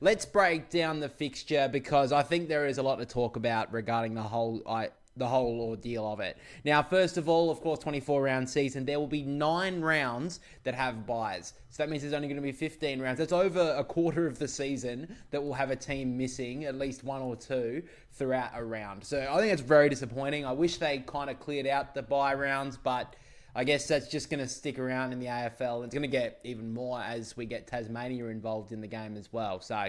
let's break down the fixture because I think there is a lot to talk about regarding the whole ordeal of it. Now, first of all, of course, 24-round season, there will be 9 rounds that have buys. So that means there's only going to be 15 rounds. That's over a quarter of the season that will have a team missing at least 1 or 2 throughout a round. So I think that's very disappointing. I wish they kind of cleared out the buy rounds, but I guess that's just going to stick around in the AFL. It's going to get even more as we get Tasmania involved in the game as well. So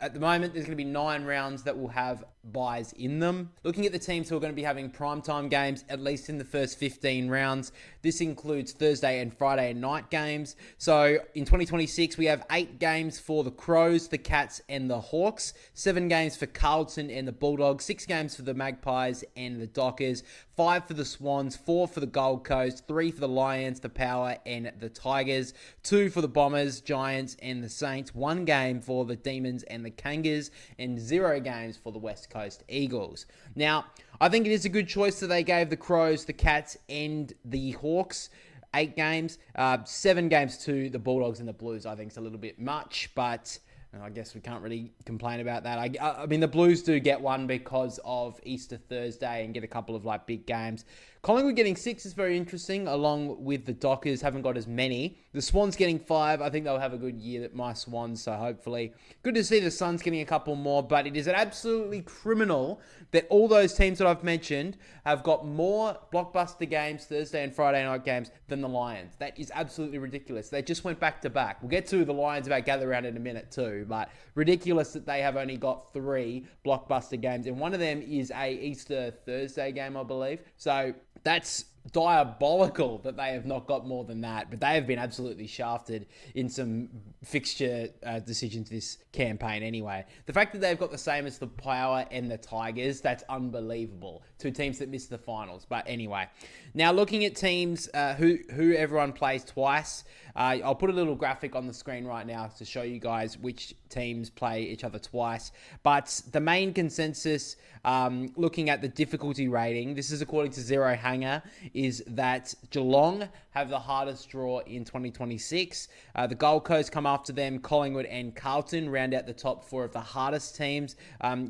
at the moment, there's going to be 9 rounds that will have buys in them. Looking at the teams who are going to be having primetime games, at least in the first 15 rounds, this includes Thursday and Friday night games. So in 2026, we have 8 games for the Crows, the Cats, and the Hawks, 7 games for Carlton and the Bulldogs, 6 games for the Magpies and the Dockers, 5 for the Swans, 4 for the Gold Coast, 3 for the Lions, the Power, and the Tigers, 2 for the Bombers, Giants, and the Saints, 1 game for the Demons and the Kangas, and 0 games for the West Coast Eagles. Now, I think it is a good choice that they gave the Crows, the Cats, and the Hawks 8 games. 7 games to the Bulldogs and the Blues, I think is a little bit much, but I guess we can't really complain about that. I mean, the Blues do get one because of Easter Thursday and get a couple of big games. Collingwood getting 6 is very interesting, along with the Dockers haven't got as many. The Swans getting 5. I think they'll have a good year, my Swans, so hopefully. Good to see the Suns getting a couple more, but it is absolutely criminal that all those teams that I've mentioned have got more blockbuster games, Thursday and Friday night games, than the Lions. That is absolutely ridiculous. They just went back to back. We'll get to the Lions about gather round in a minute too, but ridiculous that they have only got 3 blockbuster games, and one of them is a Easter Thursday game, I believe. So that's diabolical that they have not got more than that, but they have been absolutely shafted in some fixture decisions this campaign anyway. The fact that they've got the same as the Power and the Tigers, that's unbelievable. 2 teams that missed the finals. But anyway, now looking at teams who everyone plays twice, I'll put a little graphic on the screen right now to show you guys which teams play each other twice. But the main consensus, looking at the difficulty rating, this is according to Zero Hanger, is that Geelong have the hardest draw in 2026. The Gold Coast come after them. Collingwood and Carlton round out the top 4 of the hardest teams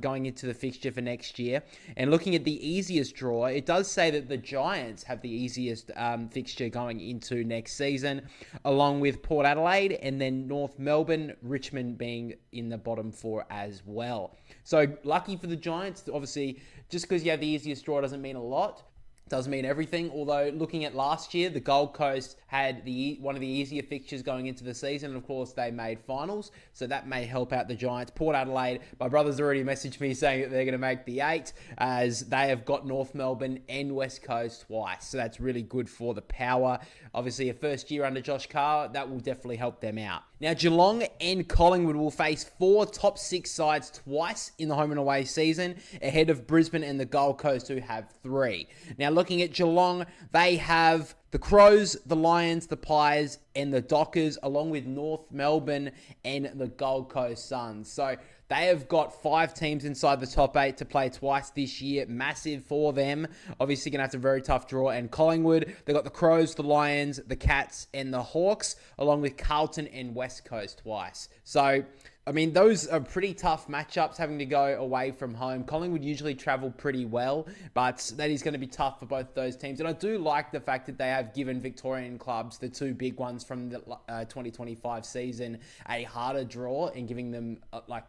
going into the fixture for next year. And looking at the easiest draw, it does say that the Giants have the easiest fixture going into next season, along with Port Adelaide and then North Melbourne, Richmond being in the bottom 4 as well. So lucky for the Giants. Obviously, just because you have the easiest draw doesn't mean a lot. Does mean everything, although looking at last year, the Gold Coast had one of the easier fixtures going into the season, and of course they made finals, so that may help out the Giants. Port Adelaide, my brother's already messaged me saying that they're going to make the 8, as they have got North Melbourne and West Coast twice, so that's really good for the Power. Obviously, a first year under Josh Carr, that will definitely help them out. Now, Geelong and Collingwood will face 4 top 6 sides twice in the home and away season, ahead of Brisbane and the Gold Coast, who have 3. Now, looking at Geelong, they have the Crows, the Lions, the Pies, and the Dockers, along with North Melbourne and the Gold Coast Suns. So they have got 5 teams inside the top 8 to play twice this year. Massive for them. Obviously going to have a very tough draw. And Collingwood, they've got the Crows, the Lions, the Cats, and the Hawks, along with Carlton and West Coast twice. So I mean, those are pretty tough matchups, having to go away from home. Collingwood usually travel pretty well, but that is going to be tough for both those teams. And I do like the fact that they have given Victorian clubs, the 2 big ones from the 2025 season, a harder draw and giving them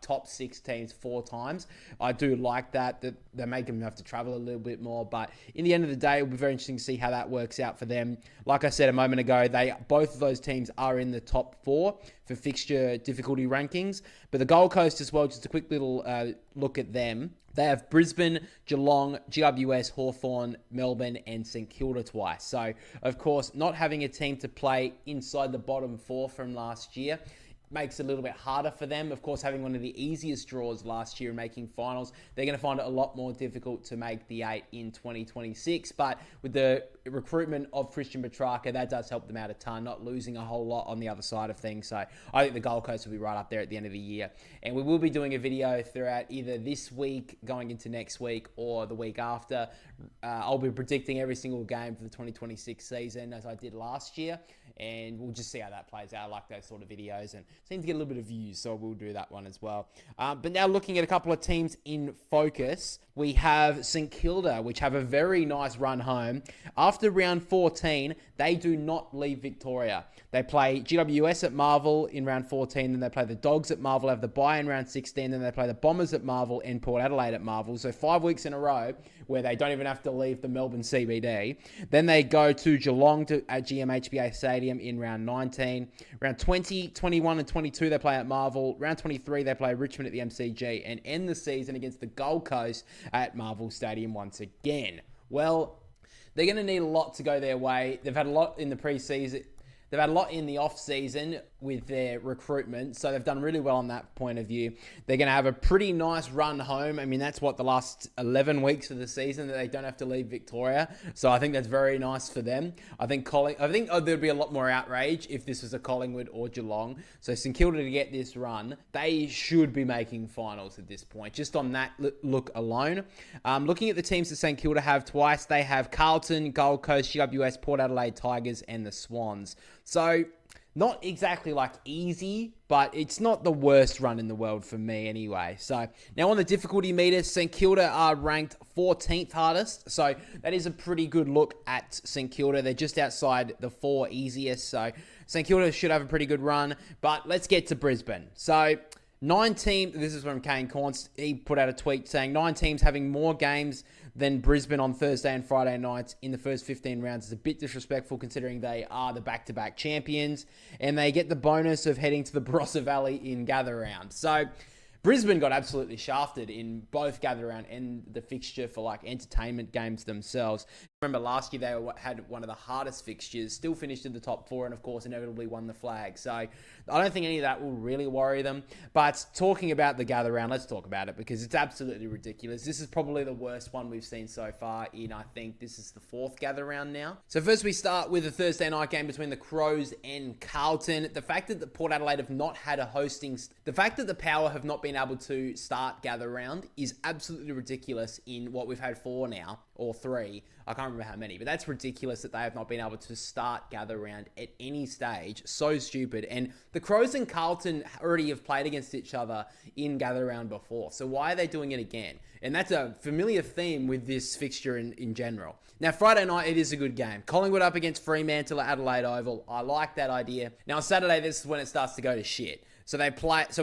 top 6 teams 4 times. I do like that they make them have to travel a little bit more. But in the end of the day, it'll be very interesting to see how that works out for them. Like I said a moment ago, both of those teams are in the top 4 for fixture difficulty rankings. But the Gold Coast as well, just a quick little look at them. They have Brisbane, Geelong, GWS, Hawthorn, Melbourne, and St Kilda twice. So, of course, not having a team to play inside the bottom 4 from last year makes it a little bit harder for them. Of course, having one of the easiest draws last year and making finals, they're going to find it a lot more difficult to make the 8 in 2026. But with the recruitment of Christian Petrarca, that does help them out a ton, not losing a whole lot on the other side of things. So I think the Gold Coast will be right up there at the end of the year. And we will be doing a video throughout either this week, going into next week, or the week after. I'll be predicting every single game for the 2026 season, as I did last year. and we'll just see how that plays out. I like those sort of videos and seem to get a little bit of views, so we'll do that one as well. But now looking at a couple of teams in focus, we have St Kilda, which have a very nice run home. After round 14, they do not leave Victoria. They play GWS at Marvel in round 14, then they play the Dogs at Marvel, have the bye in round 16, then they play the Bombers at Marvel and Port Adelaide at Marvel. So 5 weeks in a row where they don't even have to leave the Melbourne CBD. Then they go to Geelong at GMHBA Stadium in round 19. Round 20, 21 and 22 they play at Marvel. Round 23 they play Richmond at the MCG and end the season against the Gold Coast at Marvel Stadium once again. Well, they're going to need a lot to go their way. They've had a lot in the preseason. They've had a lot in the off-season with their recruitment, so they've done really well on that point of view. They're going to have a pretty nice run home. I mean, that's what the last 11 weeks of the season that they don't have to leave Victoria. So I think that's very nice for them. I think there'd be a lot more outrage if this was a Collingwood or Geelong. So St Kilda to get this run, they should be making finals at this point, just on that look alone. Looking at the teams that St Kilda have twice, they have Carlton, Gold Coast, GWS, Port Adelaide Tigers, and the Swans. So not exactly like easy, but it's not the worst run in the world for me anyway. So now on the difficulty meter, St Kilda are ranked 14th hardest. So that is a pretty good look at St Kilda. They're just outside the 4 easiest. So St Kilda should have a pretty good run. But let's get to Brisbane. So 9 teams, this is from Kane Corns, he put out a tweet saying 9 teams having more games than Brisbane on Thursday and Friday nights in the first 15 rounds is a bit disrespectful considering they are the back-to-back champions and they get the bonus of heading to the Barossa Valley in Gather Round. So Brisbane got absolutely shafted in both Gather Round and the fixture for like entertainment games themselves. Remember last year they had one of the hardest fixtures, still finished in the top 4 and of course inevitably won the flag. So I don't think any of that will really worry them. But talking about the Gather Round, let's talk about it because it's absolutely ridiculous. This is probably the worst one we've seen so far in, I think this is the 4th Gather Round now. So first we start with a Thursday night game between the Crows and Carlton. The fact that the Port Adelaide have not had a hosting, the fact that the Power have not been able to start Gather Round is absolutely ridiculous in what we've had 4 now, or 3. I can't remember how many, but that's ridiculous that they have not been able to start Gather Round at any stage. So stupid. And the Crows and Carlton already have played against each other in Gather Round before. So why are they doing it again? And that's a familiar theme with this fixture in general. Now, Friday night, it is a good game. Collingwood up against Fremantle at Adelaide Oval. I like that idea. Now, on Saturday, this is when it starts to go to shit. So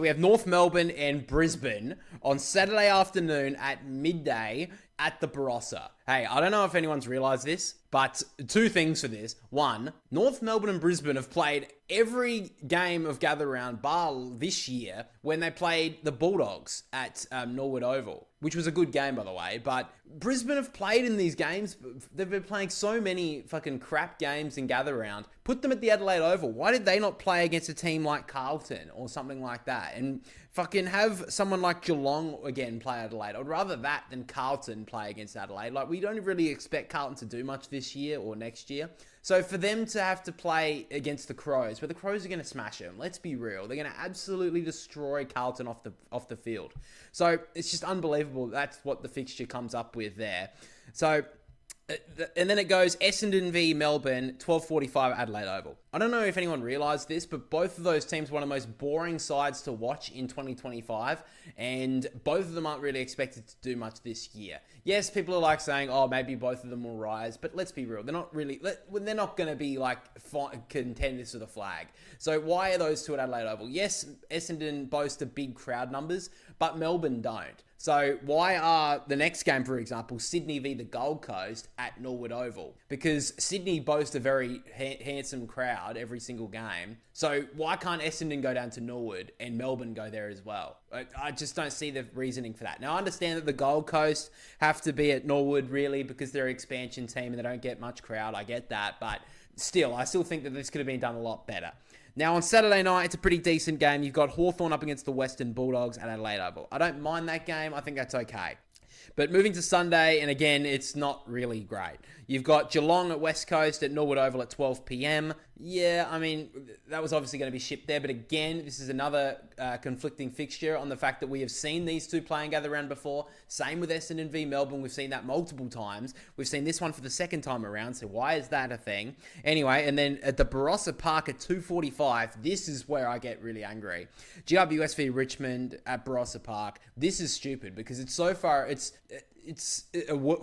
we have North Melbourne and Brisbane on Saturday afternoon at midday at the Barossa. Hey, I don't know if anyone's realised this, but 2 things for this. 1, North Melbourne and Brisbane have played every game of Gather Round bar this year when they played the Bulldogs at Norwood Oval, which was a good game, by the way. But Brisbane have played in these games. They've been playing so many fucking crap games in Gather Round. Put them at the Adelaide Oval. Why did they not play against a team like Carlton or something like that? And fucking have someone like Geelong again play Adelaide. I'd rather that than Carlton play against Adelaide. Like, we don't really expect Carlton to do much this year or next year. So for them to have to play against the Crows, but the Crows are going to smash them. Let's be real. They're going to absolutely destroy Carlton off the field. So it's just unbelievable. That's what the fixture comes up with there. So, and then it goes Essendon v Melbourne, 12:45 Adelaide Oval. I don't know if anyone realised this, but both of those teams are one of the most boring sides to watch in 2025, and both of them aren't really expected to do much this year. Yes, people are like saying, oh, maybe both of them will rise, but let's be real. They're not going to be like contenders for the flag. So why are those 2 at Adelaide Oval? Yes, Essendon boast a big crowd numbers, but Melbourne don't. So why are the next game, for example, Sydney v the Gold Coast at Norwood Oval? Because Sydney boasts a very handsome crowd every single game. So why can't Essendon go down to Norwood and Melbourne go there as well? I just don't see the reasoning for that. Now, I understand that the Gold Coast have to be at Norwood, really, because they're an expansion team and they don't get much crowd. I get that. But still, I still think that this could have been done a lot better. Now, on Saturday night, it's a pretty decent game. You've got Hawthorn up against the Western Bulldogs at Adelaide Oval. I don't mind that game. I think that's okay. But moving to Sunday, and again, it's not really great. You've got Geelong at West Coast at Norwood Oval at 12 p.m. Yeah, I mean, that was obviously going to be shipped there. But again, this is another conflicting fixture on the fact that we have seen these two play and gather round before. Same with Essendon v Melbourne. We've seen that multiple times. We've seen this one for the second time around. So why is that a thing? Anyway, and then at the Barossa Park at 2:45, this is where I get really angry. GWS v Richmond at Barossa Park. This is stupid because it's so far, it's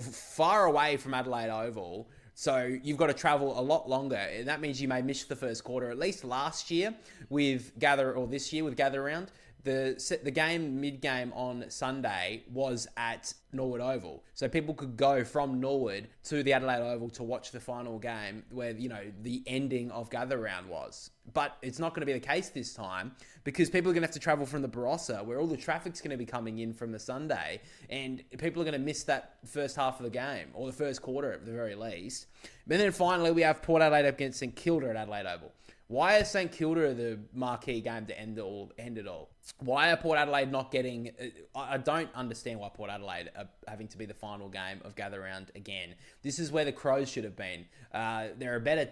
far away from Adelaide Oval. So you've got to travel a lot longer, and that means you may miss the first quarter. At least last year this year with Gather Round, the game mid-game on Sunday was at Norwood Oval. So people could go from Norwood to the Adelaide Oval to watch the final game where, the ending of Gather Round was. But it's not going to be the case this time because people are going to have to travel from the Barossa where all the traffic's going to be coming in from the Sunday, and people are going to miss that first half of the game, or the first quarter at the very least. And then finally we have Port Adelaide against St Kilda at Adelaide Oval. Why is St Kilda the marquee game to end it all? Why are Port Adelaide not getting... I don't understand why Port Adelaide are having to be the final game of Gather Round again. This is where the Crows should have been. They're a better...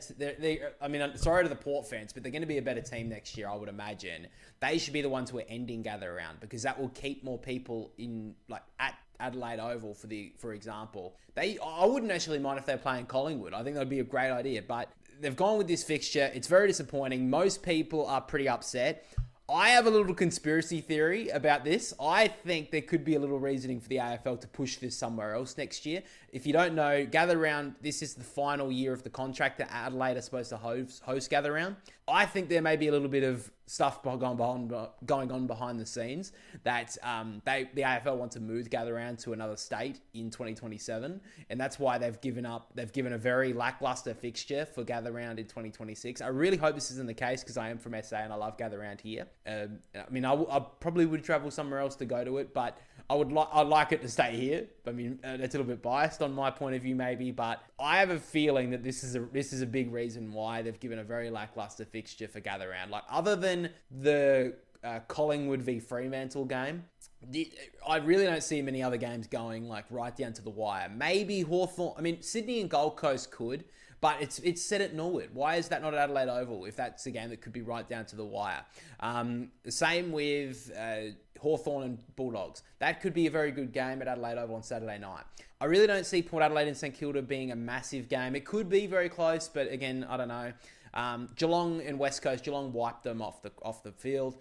sorry to the Port fans, but they're going to be a better team next year, I would imagine. They should be the ones who are ending Gather Round because that will keep more people at Adelaide Oval, for example. I wouldn't actually mind if they're playing Collingwood. I think that would be a great idea, but they've gone with this fixture. It's very disappointing. Most people are pretty upset. I have a little conspiracy theory about this. I think there could be a little reasoning for the AFL to push this somewhere else next year. If you don't know, Gather Round, this is the final year of the contract that Adelaide are supposed to host Gather Round. I think there may be a little bit of stuff going on behind the scenes that the AFL want to move Gather Round to another state in 2027, and that's why they've given a very lackluster fixture for Gather Round in 2026. I really hope this isn't the case because I am from SA and I love Gather Round here. I probably would travel somewhere else to go to it, but I'd like it to stay here. I mean, that's a little bit biased on my point of view maybe, but I have a feeling that this is a big reason why they've given a very lackluster fixture for Gather Round. Like, other than the Collingwood v Fremantle game, I really don't see many other games going right down to the wire. Maybe Hawthorn. Sydney and Gold Coast could, but it's set at Norwood. Why is that not at Adelaide Oval if that's a game that could be right down to the wire? Same with Hawthorn and Bulldogs. That could be a very good game at Adelaide Oval on Saturday night. I really don't see Port Adelaide and St Kilda being a massive game. It could be very close, but again, I don't know. Geelong and West Coast, Geelong wiped them off the field.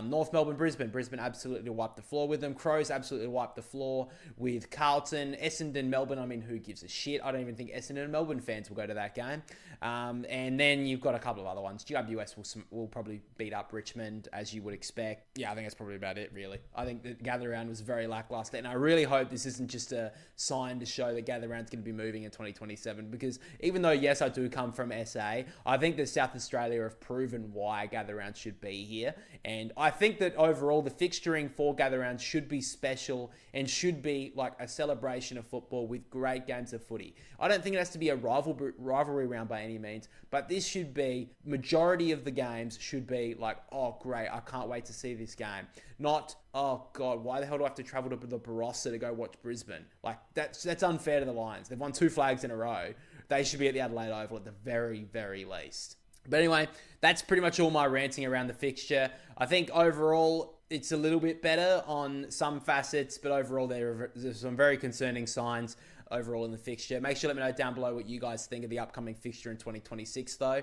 North Melbourne, Brisbane absolutely wiped the floor with them. Crows absolutely wiped the floor with Carlton. Essendon, Melbourne, who gives a shit? I don't even think Essendon and Melbourne fans will go to that game. And then you've got a couple of other ones. GWS will probably beat up Richmond, as you would expect. Yeah, I think that's probably about it, really. I think the Gather Round was very lackluster, and I really hope this isn't just a sign to show that Gather Round's going to be moving in 2027, because even though, yes, I do come from SA, I think that South Australia have proven why Gather Round should be here, and I think that overall the fixturing for Gather Round should be special and should be like a celebration of football with great games of footy. I don't think it has to be a rivalry round by any means, but this should be, majority of the games should be like, oh great, I can't wait to see this game. Not, oh god, why the hell do I have to travel to the Barossa to go watch Brisbane? Like, that's unfair to the Lions. They've won 2 flags in a row. They should be at the Adelaide Oval at the very, very least. But anyway, that's pretty much all my ranting around the fixture. I think overall it's a little bit better on some facets, but overall there's some very concerning signs overall in the fixture. Make sure to let me know down below what you guys think of the upcoming fixture in 2026 though.